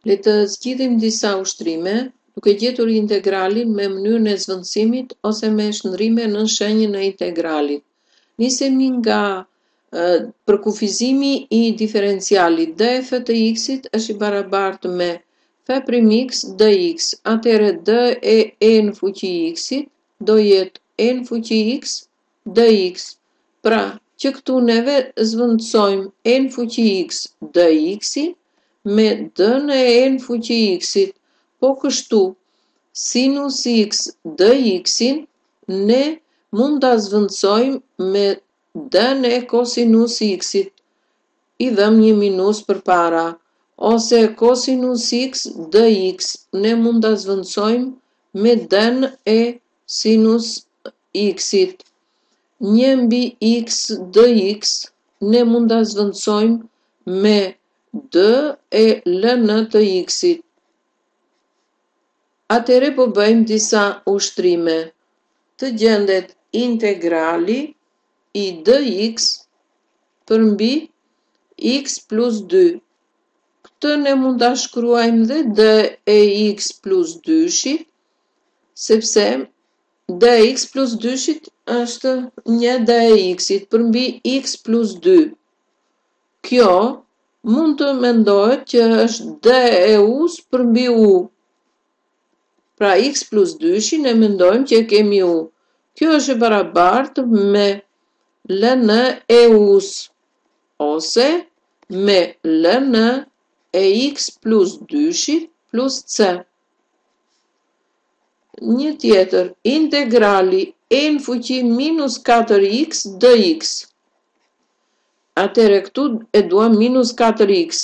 Le të zgjidhim disa ushtrime, duke gjetur integralin me mënyrën e zvendësimit ose me shndrrime në shenjën e integralit. Nisemi nga përkufizimi i diferencialit. Df të x-it është i barabartë me f' dx. Atëherë d e në fuqi x-it do jetë e në fuqi x dx. Pra, që këtu neve zvendësojmë e në fuqi x dx-in me d në e në fuqi x-it, po kështu sinus x dx-in ne mund ta zvendësojmë me d në kosinus x-it, i dhëm një minus përpara, ose kosinus x dx ne mund ta zvendësojmë me d në e sinus x-it. 1/x dx ne mund ta zvendësojmë me d e ln të x-it. Atëre po bëjmë disa ushtrime. Të gjendet integrali i dx përmbi x plus 2. Këtë ne mund ta shkruajmë dhe d e x plus 2-shit, sepse d e x plus 2-shit është një d e x-it përmbi x plus 2. Kjo mund të mendohet që është d e u-s përmbi u. Pra x plus 2-shin ne mendojmë që kemi u. Kjo është e barabartë me ln e u-s, ose me ln e x plus 2-shit plus c. Një tjetër, integrali e në fuqi minus 4x dx. Atëre këtu e duam minus 4x.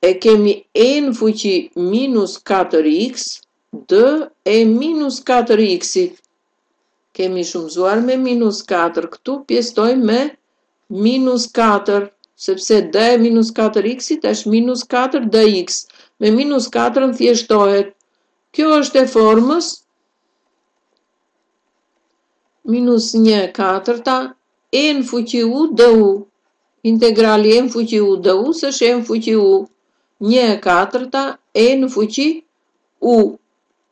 E kemi e në fuqi minus 4x, d e minus 4x-it. Kemi shumëzuar me minus 4, këtu pjestojmë me minus 4, sepse d e minus 4x-it është minus 4 dx. Me minus 4 në thjeshtohet. Kjo është e formës minus 1/4 e në fuqi u du. Integrali e në fuqi u du është e në fuqi u. 1/4 e në fuqi u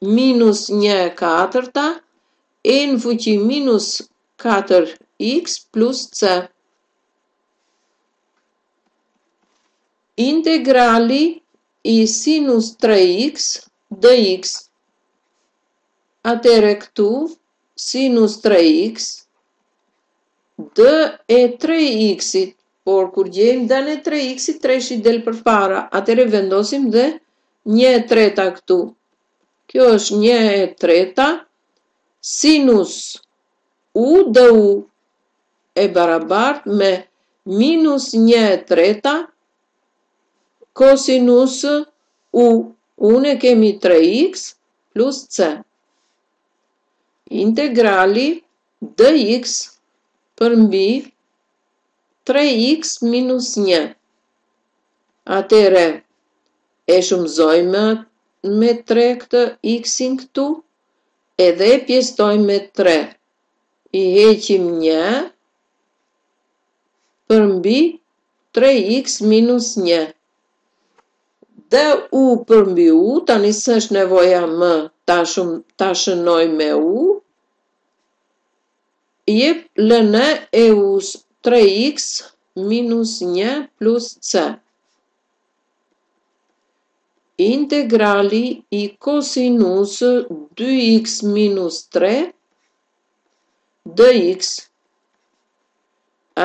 minus 1/4 e në fuqi minus 4x plus c. Integrali i sinus 3x dx. Atëre këtu sinus 3x d e 3x-it, por kur gjejmë d në 3x-it, 3-shi del përpara, atëre vendosim dhe 1/3 këtu. Kjo është 1/3 sinus u du e barabartë me minus 1/3 kosinus u. Unë kemi 3x plus c. Integrali dx përmbi 3x minus 1. Atëre e shumëzojmë me 3 këtë x-in këtu, edhe e pjestojmë me 3. I heqim 1 përmbi 3x minus 1. D u përmbi u, tani s'është nevoja më ta shënoj me u, jep ln e u-s 3x minus 1 plus c. Integrali i kosinus 2x minus 3 dx.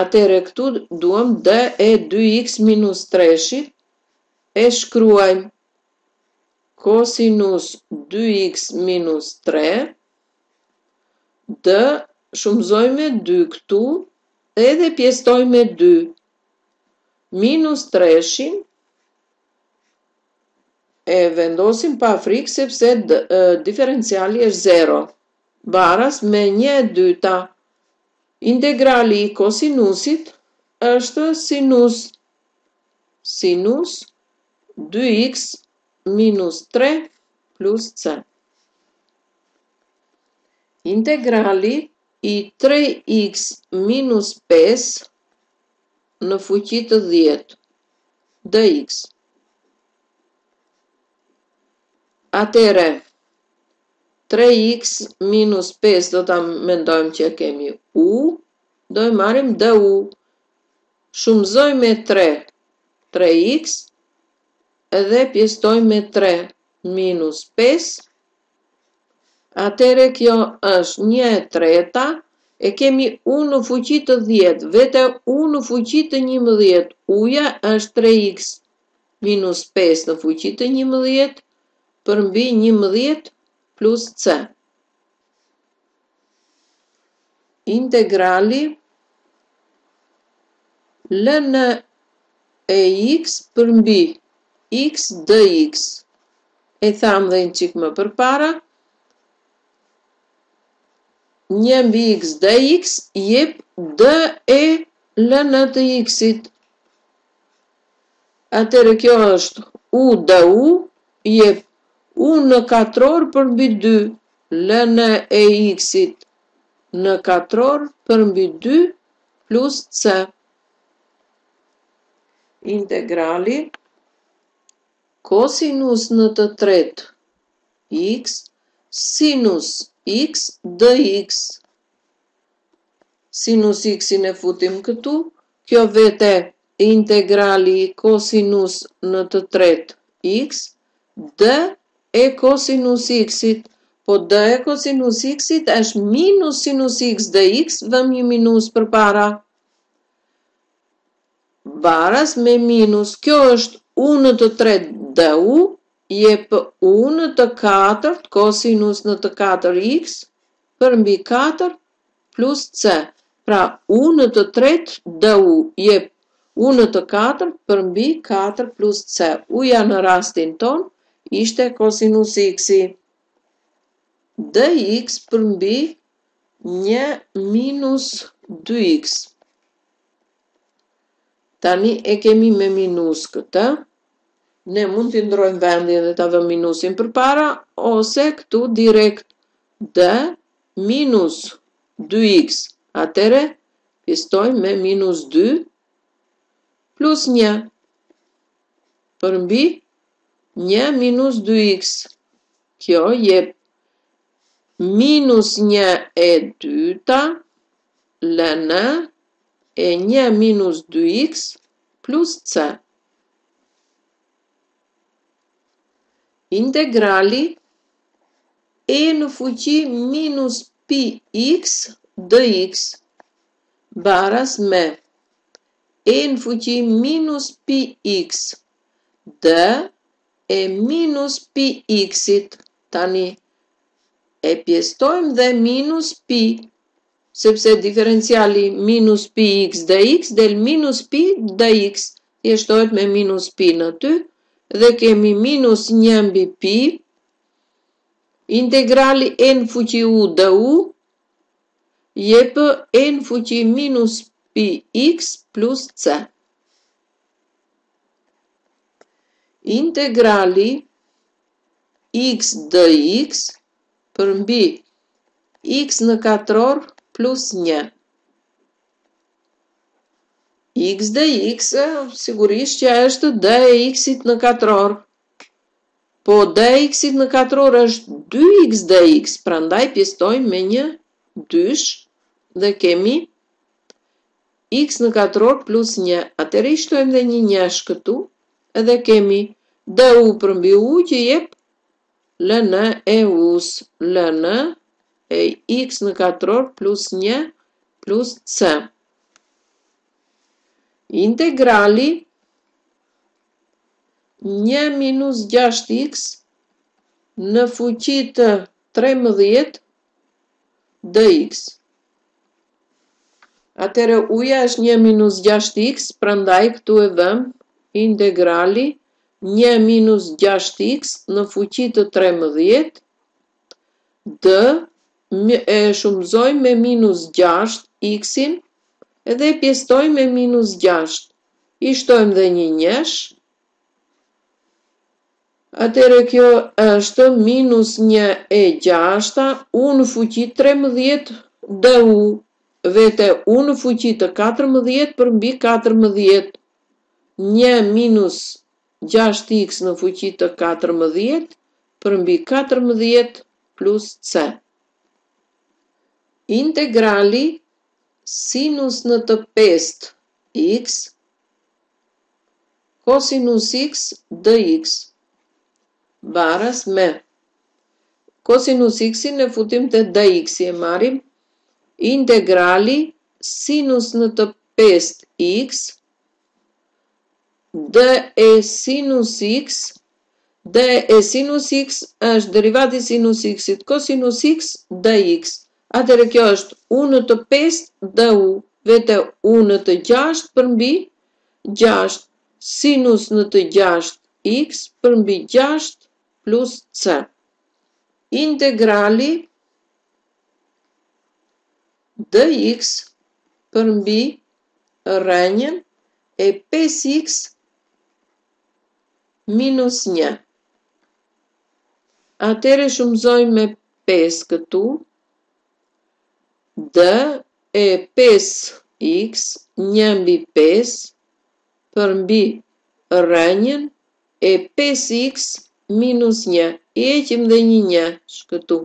Atëre këtu duam d e 2x minus 3-shit, e shkruajmë kosinus 2x minus 3, d shumëzojmë me 2 këtu, edhe pjestojmë me 2, minus 3-shin, e vendosim pa frikë sepse diferenciali është 0, baras me 1/2. Integrali i kosinusit është sinus 2x minus 3 plus c. Integrali i 3x minus 5 në fuqi të 10 dx. Atere 3x minus 5 do ta mendojmë që kemi u, do i marrim du. Shumëzoj me 3x, edhe pjeshtoj me 3 minus 5, atere kjo është 1/3, e kemi u në fuqi të 10, vete u në fuqi të 11, uja është 3x minus 5 në fuqi të 11, përmbi 11 plus c. Integrali ln e x përmbi x dx. E tham dhe një qik më përpara, 1/x dx jep dë e ln të x-it. Atëre kjo është u du, jep u në katror përmbi 2, ln e x-it në katror përmbi 2 plus c. Integrali kosinus në të tretë x sinus x dx. Sinus x-in e futim këtu, kjo vete integrali kosinus në të tretë x, d e kosinus x-it, po d e kosinus x-it është minus sinus x dx, vëm një minus për para. Baras me minus, kjo është u në të tretë du, jep u në të katërt kosinus në të 4x përmbi 4 plus c. Pra u në të tretë du jep u në të 4 përmbi 4 plus c. Uja në rastin ton ishte kosinus x-i. Dx përmbi 1 minus 2x. Tani e kemi me minus këtë. Ne mund të ndrojmë vendin dhe të avëm minusin për para, ose këtu direkt d minus 2x. Atere, pjestojmë me minus 2 plus 1 përmbi 1 minus 2x. Kjo jep minus 1/2 ln e 1 minus 2x plus c. Integrali e në fuqi minus pi x dx baras me e në fuqi minus pi x d e minus pi x-it. Tani e pjestojmë dhe minus pi, sepse diferenciali minus pi x dx del minus pi dx, jeshtojt me minus pi në ty, dhe kemi minus 1/pi, integrali e në fuqi u du, jep e në fuqi minus pi x plus c. Integrali x dx përmbi x në katror plus 1. X dx, sigurisht që është d e x-it në katror. Po d e x-it në katror është 2x dx, prandaj pjestojmë me një dysh dhe kemi x në katror plus 1. Atëre i shtojmë dhe një njesh këtu, edhe kemi du përmbi u që jep ln e us, ln e x në katror plus 1 plus c. Integrali 1 minus 6x në fuqi të 13 dx. Atëre uja është 1 minus 6x, prandaj këtu e vëm integrali 1 minus 6x në fuqi të 13 d e shumëzojmë me minus 6 x-in edhe pjestojmë me minus 6. I shtojmë dhe një njesh. Atëre kjo është minus 1/6 u në fuqi 13 du, vete u në fuqi të 14 përmbi 14. 1 minus 6x në fuqi të 14 përmbi 14 plus c. Integrali sinus në të 5 x cosinus x dx baras me cosinus x-in e futim të dx-i e marim integrali sinus në të 5 x d e sinus x d e sinus x është derivati sinus x-it cosinus x dx. Atëherë kjo është u në të 5 du vete u në të 6 përmbi 6 sinus në të 6 x përmbi 6 plus c. Integrali dx përmbi rrenjën e 5x minus 1. Atëherë shumëzojmë me 5 këtu, d e 5x 1 mbi 5 përmbi rrenjën e 5x minus 1. I heqim dhe një 1 këtu.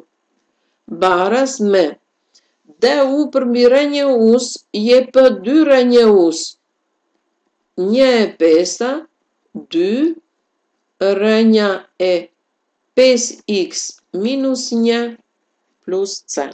Baras me du përmbi rrenjë us jep 2 rrenjë us. 1 e 5, 2 rrenja e 5x minus 1 plus c.